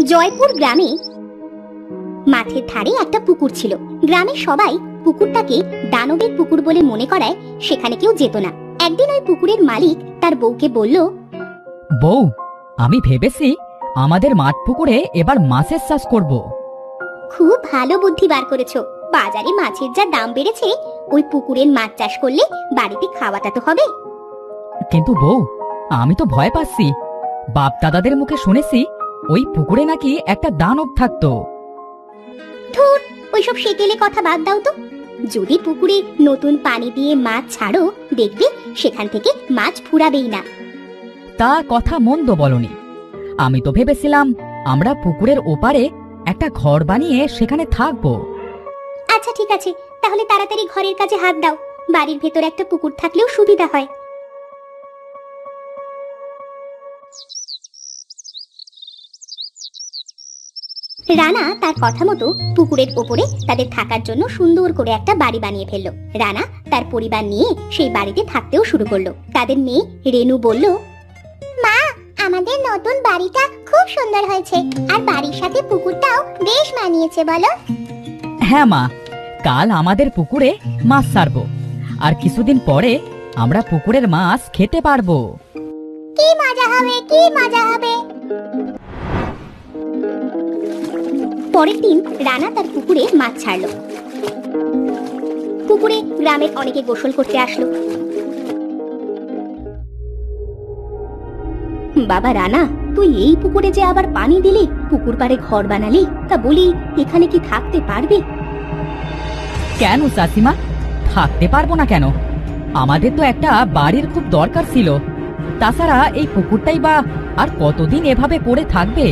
জয়পুর গ্রামে মাঠের ধারে একটা পুকুর ছিল। গ্রামের সবাই পুকুরটাকে দানবের পুকুর বলে মনে করায় সেখানে কেউ যেত না। একদিন ওই পুকুরের মালিক তার বউকে বলল, বউ, আমি ভেবেছি আমাদের মাঠ পুকুরে এবার মাছের চাষ করব। খুব ভালো বুদ্ধি বার করেছো। বাজারে মাছের যা দাম বেড়েছে, ওই পুকুরের মাছ চাষ করলে বাড়িতে খাওয়াটা তো হবে। কিন্তু বউ, আমি তো ভয় পাচ্ছি। বাপ দাদাদের মুখে শুনেছি ওই পুকুরে নাকি একটা দানব থাকতো। ধুর, ওইসব সেকেলে কথা বাদ দাও তো। যদি পুকুরে নতুন পানি দিয়ে মাছ ছাড়ো, দেখবে সেখান থেকে মাছ ফুরাবেই না। তা কথা মন্দ বলনি। আমি তো ভেবেছিলাম আমরা পুকুরের ওপারে একটা ঘর বানিয়ে সেখানে থাকবো। আচ্ছা ঠিক আছে, তাহলে তাড়াতাড়ি ঘরের কাজে হাত দাও। বাড়ির ভেতর একটা পুকুর থাকলেও সুবিধা হয়। রানা তার কথা মতো পুকুরের ওপরে তাদের থাকার জন্য সুন্দর করে একটা বাড়ি বানিয়ে ফেললো। রানা তার পরিবার নিয়ে সেই বাড়িতে থাকতেও শুরু করলো। তাদের মেয়ে রেনু বলল, মা, আমাদের নতুন বাড়িটা খুব সুন্দর হয়েছে, আর বাড়ির সাথে পুকুরটাও বেশ মানিয়েছে বলো। হ্যাঁ মা, কাল আমাদের পুকুরে মাছ ছাড়বো, আর কিছুদিন পরে আমরা পুকুরের মাছ খেতে পারবো। কি মজা হবে, কি মজা হবে। পরের দিন রানা তার পুকুরে মাছ ছাড়লো। পুকুরে গ্রামের অনেকে গোসল করতে আসলো। বাবা রানা, তুই এই পুকুরে যে আবার পানি দিলি, পুকুর পাড়ে ঘর বানালি, তা বলি এখানে কি থাকতে পারবি? কেন চাচিমা, থাকতে পারবো না কেন? আমাদের তো একটা বাড়ির খুব দরকার ছিল। তাছাড়া এই পুকুরটাই বা আর কতদিন এভাবে পড়ে থাকবে?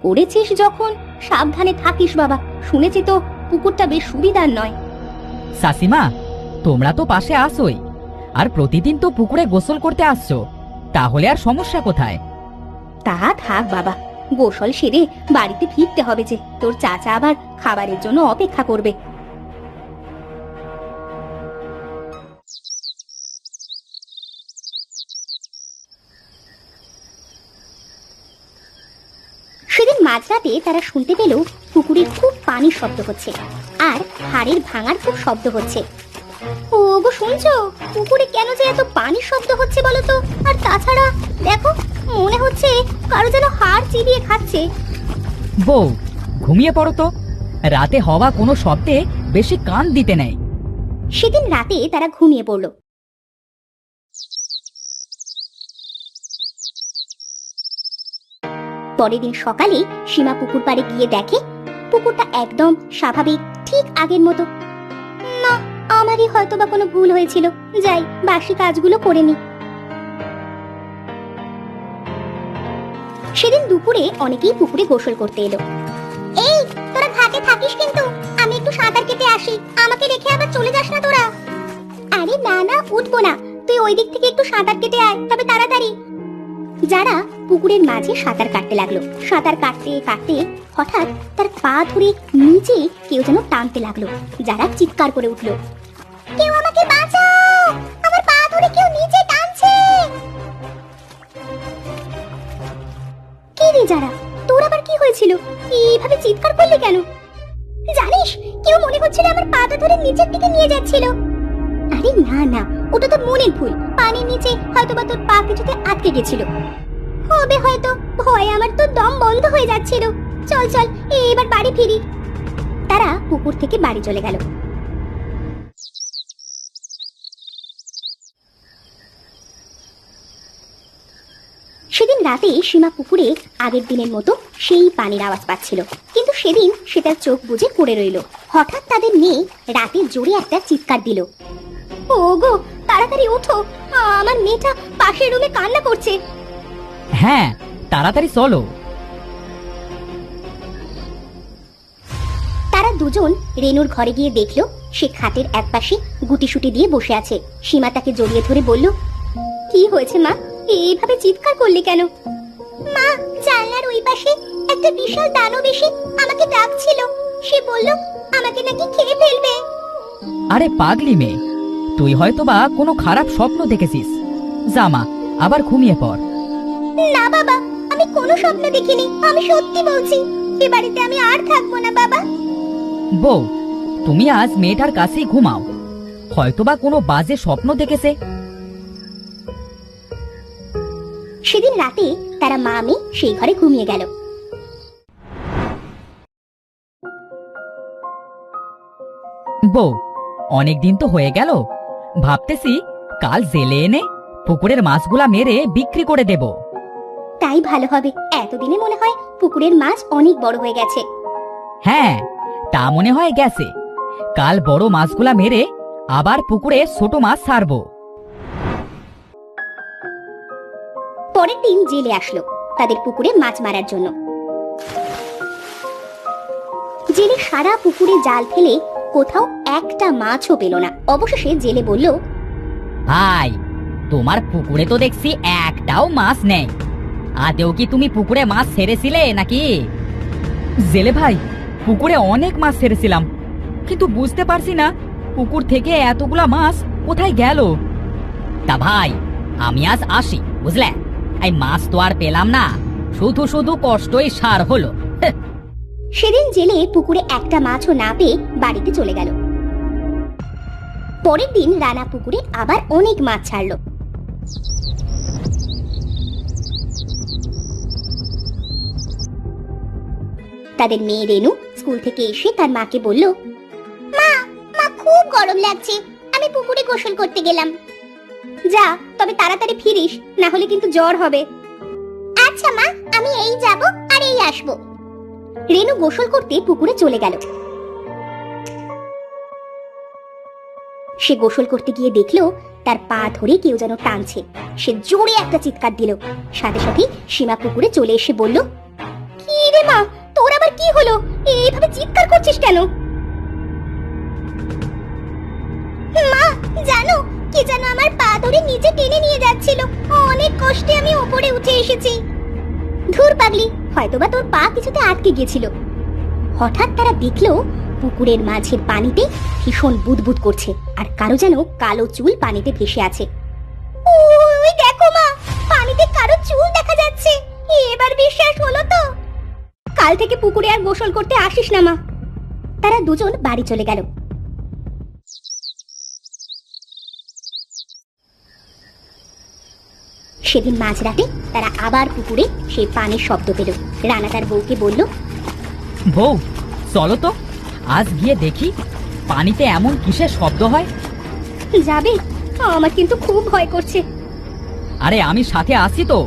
করেছিস যখন সাবধানে থাকিস বাবা। শুনেছি তো পুকুরটা বেশ সুবিধার নয়। চাচিমা, তোমরা তো পাশে আসোই, আর প্রতিদিন তো পুকুরে গোসল করতে আসছো, তাহলে আর সমস্যা কোথায়? তা থাক বাবা, গোসল সেরে বাড়িতে ফিরতে হবে যে, তোর চাচা আবার খাবারের জন্য অপেক্ষা করবে। সেদিন মাঝরাতে তারা শুনতে পেল পুকুরে খুব পানির শব্দ হচ্ছে, আর হাড়ের ভাঙার খুব শব্দ হচ্ছে। ও গো, শুনছো? পুকুরে কেন যে এত পানির শব্দ হচ্ছে বলো তো? আর তাছাড়া দেখো, মনে হচ্ছে কারো যেন হাড় চিবিয়ে খাচ্ছে। বউ, ঘুমিয়ে পড়ো তো। রাতে হওয়া কোনো শব্দে বেশি কান দিতে নেই। সেদিন রাতে তারা ঘুমিয়ে পড়ল। পরের দিন সকালে সীমা পুকুর পাড়ে গিয়ে দেখে পুকুরটা একদম স্বাভাবিক, ঠিক আগের মতো। না, আমারই হয়তো বা কোনো ভুল হয়েছিল। যাই, বাসি কাজগুলো করে নি। সেদিন দুপুরে অনেকেই পুকুরে গোসল করতে এলো। এই, তোরা ঘাটে থাকিস কিন্তু, আমি একটু সাঁতার কেটে আসি, আমাকে রেখে আবার চলে যাস না তোরা। আরে না না, উঠবো না, তুই ওই দিক থেকে একটু সাঁতার কেটে আয়, তবে তাড়াতাড়ি। যারা পুকুরের মাঝে সাঁতার কাটতে লাগলো। সাঁতার কাটতে কাটতে হঠাৎ তার পা ধরে নিচে কেউ যেন টানতে লাগলো। যারা চিৎকার করে উঠলো, কেউ আমাকে বাঁচাও, আমার পা ধরে কেউ নিচে টানছে। কি রে যারা, তোর আবার কি হয়েছিল? এইভাবে চিৎকার করলি কেন? জানিস, কেউ মনে হচ্ছিল আমার পাটা ধরে নিচের দিকে নিয়ে যাচ্ছিল। আরে না না, ওটা তো মনের ভুল। পানির নিচে হয়তো বা তোর পা কিছুতে আটকে গেছিল হবে হয়তো। ভয়ে আমার তো দম বন্ধ হয়ে যাচ্ছিল। চল চল, এবার বাড়ি ফিরি। তারা পুকুর থেকে বাড়ি চলে গেল। সেদিন রাতে সীমা পুকুরে আগের দিনের মতো সেই পানির আওয়াজ পাচ্ছিল, কিন্তু সেদিন সে তার চোখ বুজে পড়ে রইল। হঠাৎ তাদের মেয়ে রাতে জোরে একটা চিৎকার দিল, ওগো তাড়াতাড়ি ওঠো, আমার মেয়েটা পাশের রুমে কান্না করছে। হ্যাঁ, তাড়াতাড়ি চলো। তারা দুজন রেনুর ঘরে গিয়ে দেখলো সে খাটের একপাশে গুটিসুটি দিয়ে বসে আছে। সীমা তাকে জড়িয়ে ধরে বলল, কি হয়েছে মা, এইভাবে চিৎকার করলে কেন? মা, জানলার ওই পাশে একটা বিশাল দানব এসে আমাকে ডাকছিল। সে বলল আমাকে নাকি খেয়ে ফেলবে। আরে পাগলি মেয়ে, তুই হয়তো বা কোনো খারাপ স্বপ্ন দেখেছিস। যা মা, আবার ঘুমিয়ে পড়। না বাবা, আমি কোনো স্বপ্ন দেখিনি, আমি সত্যি বলছি। এ বাড়িতে আমি আর থাকবো না বাবা। বউ, তুমি আজ মেয়েটার কাছেই ঘুমাও, হয়তোবা কোনো বাজে স্বপ্ন দেখেছে। সেদিন রাতে তারা মা মেয়ে সেই ঘরে ঘুমিয়ে গেল। বউ, অনেক দিন তো হয়ে গেল, ভাবতেছি কাল জেলে এনে পুকুরের মাছগুলা মেরে বিক্রি করে দেব। তাই ভালো হবে, এতদিনে মনে হয় পুকুরের মাছ অনেক বড় হয়ে গেছে। হ্যাঁ, তা মনে হয় গেছে। কাল বড় মাছগুলা মেরে আবার পুকুরে ছোট মাছ ছাড়বো। পরের দিন জেলে আসলো তাদের পুকুরে মাছ মারার জন্য। জেলে সারা পুকুরে জাল ফেলে কোথাও একটা মাছও পেল না। অবশেষে জেলে বলল, ভাই, তোমার পুকুরে তো দেখছি একটাও মাছ নেই। আদেও কি তুমি পুকুরে মাছ ছেড়েছিলে নাকি? জেলে ভাই, পুকুরে অনেক মাছ ছেড়েছিলাম, কিন্তু বুঝতে পারছি না পুকুর থেকে এতগুলা মাছ কোথায় গেল। তা ভাই, আমি আজ আসি, বুঝলে? এই মাছ তো আর পেলাম না, শুধু শুধু কষ্টই সার হলো। সেদিন জেলে পুকুরে একটা মাছও না পেয়ে বাড়িতে চলে গেল। পরের দিন রানা পুকুরে আবার অনেক মাছ ছাড়লো। তাদের মেয়ে রেনু স্কুল থেকে এসে তার মাকে বলল, মা, মা খুব গরম লাগছে, আমি পুকুরে গোসল করতে গেলাম। যা, তবে তাড়াতাড়ি ফিরিস, না হলে কিন্তু জ্বর হবে। আচ্ছা মা, আমি এই যাব আর এই আসবো। রেনু গোসল করতে পুকুরে চলে গেল। সে গোসল করতে গিয়ে দেখলো তার পা ধরে কেউ যেন টানছে। সে জোরে একটা চিৎকার দিল। সাথে সাথে সীমা পুকুরে চলে এসে বলল, কি রে মা, তোর আবার কি হলো? এইভাবে চিৎকার করছিস কেন? মা, জানো কি যেন আমার পা ধরে নিচে টেনে নিয়ে যাচ্ছিল। অনেক কষ্টে আমি উপরে উঠে এসেছি। ধুর পাগলি, হয়তোবা তোর পা কিছুতে আটকে গিয়েছিল। হঠাৎ তারা দেখলো পুকুরের মাঝের পানিতে ভীষণ বুদবুদ করছে, আর কারো যেন কালো চুল পানিতে ভেসে আছে। ওই দেখো মা, পানিতে কারো চুল দেখা যাচ্ছে। এবার বিশ্বাস হলো তো? কাল থেকে পুকুরে আর গোসল করতে আসিস না মা। তারা দুজন বাড়ি চলে গেল। সেদিন মাঝরাতে তারা আবার পুকুরে সেই পানির শব্দ পেল। রানা তার বউকে বলল, বউ, চলো তো আজ গিয়ে দেখি পানিতে এমন কিসের শব্দ হয়। যাবে? আমার কিন্তু খুব ভয় করছে। আরে আমি সাথে আসি তো,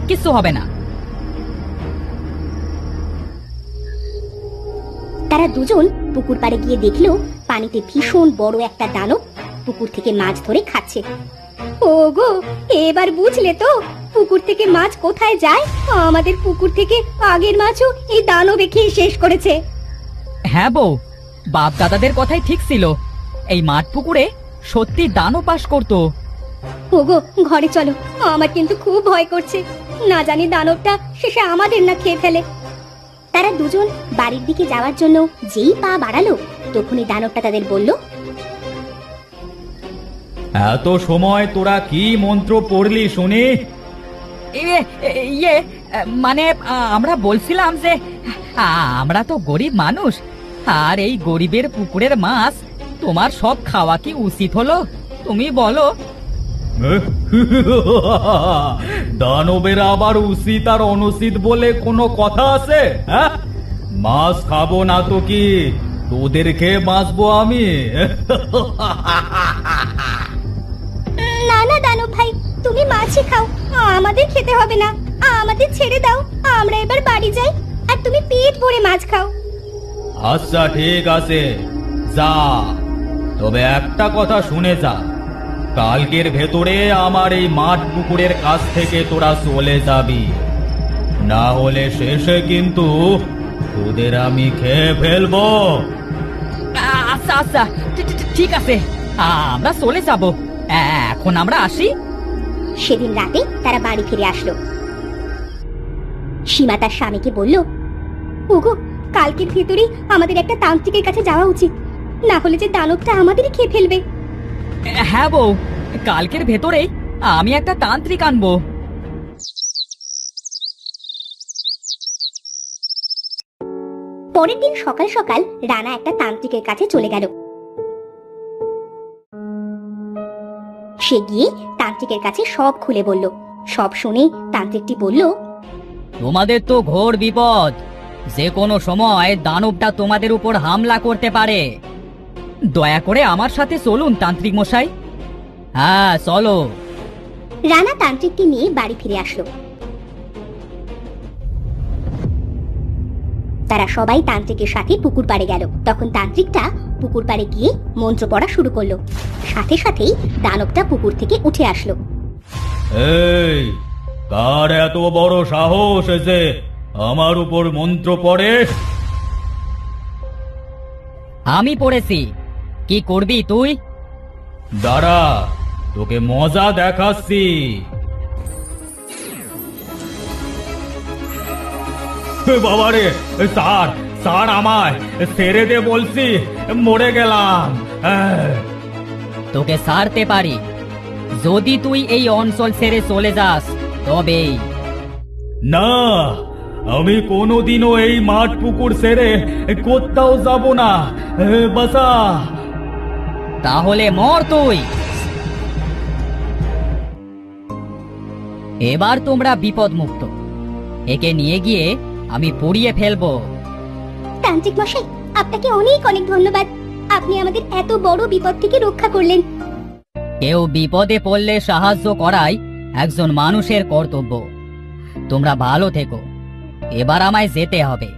কিচ্ছু হবে না। তারা দুজন পুকুর পাড়ে গিয়ে দেখলো পানিতে ভীষণ বড় একটা দানব পুকুর থেকে মাছ ধরে খাচ্ছে। ওগো, এবার বুঝলে তো পুকুর থেকে মাছ কোথায় যায়? আমাদের পুকুর থেকে আগের মাছও এই দানবে খেয়ে শেষ করেছে। হ্যাঁ বউ, বাপ দাদাদের কথাই ঠিক ছিল, এই মাঠ পুকুরে সত্যি দানও পাস করতো। ওগো, ঘরে চলো, আমার কিন্তু খুব ভয় করছে। না জানি দানবটা শেষে আমাদের না খেয়ে ফেলে। তারা দুজন বাড়ির দিকে যাওয়ার জন্য যেই পা বাড়ালো, তখনই দানবটা তাদের বলল, এত সময় তোরা কি মন্ত্র পড়লি শুনি? ইয়ে, মানে আমরা বলছিলাম যে আমরা তো গরিব মানুষ, আর এই গরিবের পুকুরের মাছ তোমার সব খাওয়া কি উচিত হলো? তুমি বলো। দানবের আবার উচিত আর অনুচিত বলে কোনো কথা আছে? হ্যাঁ, মাছ খাবো না তো কি তোদের খেয়ে বাঁচবো আমি? না না দানব ভাই, তুমি মাছই খাও, আমাদের খেতে হবে না। আমাদের ছেড়ে দাও, আমরা এবার বাড়ি যাই, আর তুমি পেট ভরে মাছ খাও। আচ্ছা ঠিক আছে, যা, তবে একটা কথা শুনে যা, কালকের ভেতরে আমার এই মাঠ পুকুরের কাছ থেকে তোরা চলে যাবি, না হলে শেষে কিন্তু তোদের আমি খেয়ে ফেলবো। আচ্ছা আচ্ছা, ঠিক আছে, আমরা চলে যাব। এখন আমরা আসি। সেদিন রাতে তারা বাড়ি ফিরে আসলো। সীমা তার স্বামীকে বলল, ওগো, কালকের ভেতরেই আমাদের একটা তান্ত্রিকের কাছে যাওয়া উচিত, না হলে যে দানবটা আমাদেরই খেয়ে ফেলবে। হ্যাঁ বউ, কালকের ভেতরেই আমি একটা তান্ত্রিক আনবো। পরের দিন সকাল সকাল রানা একটা তান্ত্রিকের কাছে চলে গেল। সে গিয়ে তান্ত্রিকের কাছে সব খুলে বলল। সব শুনে তান্ত্রিকটি বলল, তোমাদের তো ঘোর বিপদ, যে কোনো সময় দানবটা তোমাদের উপর হামলা করতে পারে। দয়া করে আমার সাথে চলুন তান্ত্রিক মশাই। হ্যাঁ চলো। রানা তান্ত্রিককে নিয়ে বাড়ি ফিরে আসলো। তারা সবাই তান্ত্রিকের সাথে পুকুর পাড়ে গেল। তখন তান্ত্রিকটা পুকুর পাড়ে গিয়ে মন্ত্র পড়া শুরু করলো। সাথে সাথেই দানবটা পুকুর থেকে উঠে আসলো। এই, কার এত বড় সাহস যে আমার উপর মন্ত্র পড়ে? আমি পড়েছি, কি করবি তুই? দাঁড়া, তোকে মজা দেখাচ্ছি। বাবারে, স্যার স্যার আমায় ছেড়ে দে বলছি, মরে গেলাম। তোকে ছাড়তে পারি যদি তুই এই অঞ্চল ছেড়ে চলে যাস, তবেই। না, আমি কোনোদিনও এই মাঠ পুকুর ছেড়ে কোথাও যাব না। বাসা। তাহলে মর তুই। এবার তোমরা বিপদ মুক্ত। একে নিয়ে গিয়ে আমি পুড়িয়ে ফেলবো। তান্ত্রিক মশাই, আপনাকে অনেক অনেক ধন্যবাদ। আপনি আমাদের এত বড় বিপদ থেকে রক্ষা করলেন। কেউ বিপদে পড়লে সাহায্য করাই একজন মানুষের কর্তব্য। তোমরা ভালো থেকো, এবার আমায় যেতে হবে।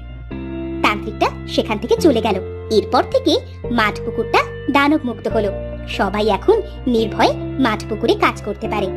তান্ত্রিকটা সেখান থেকে চলে গেল। এরপর থেকে মাঠ পুকুরটা দানব মুক্ত হলো। সবাই এখন নির্ভয়ে মাঠ পুকুরে কাজ করতে পারে।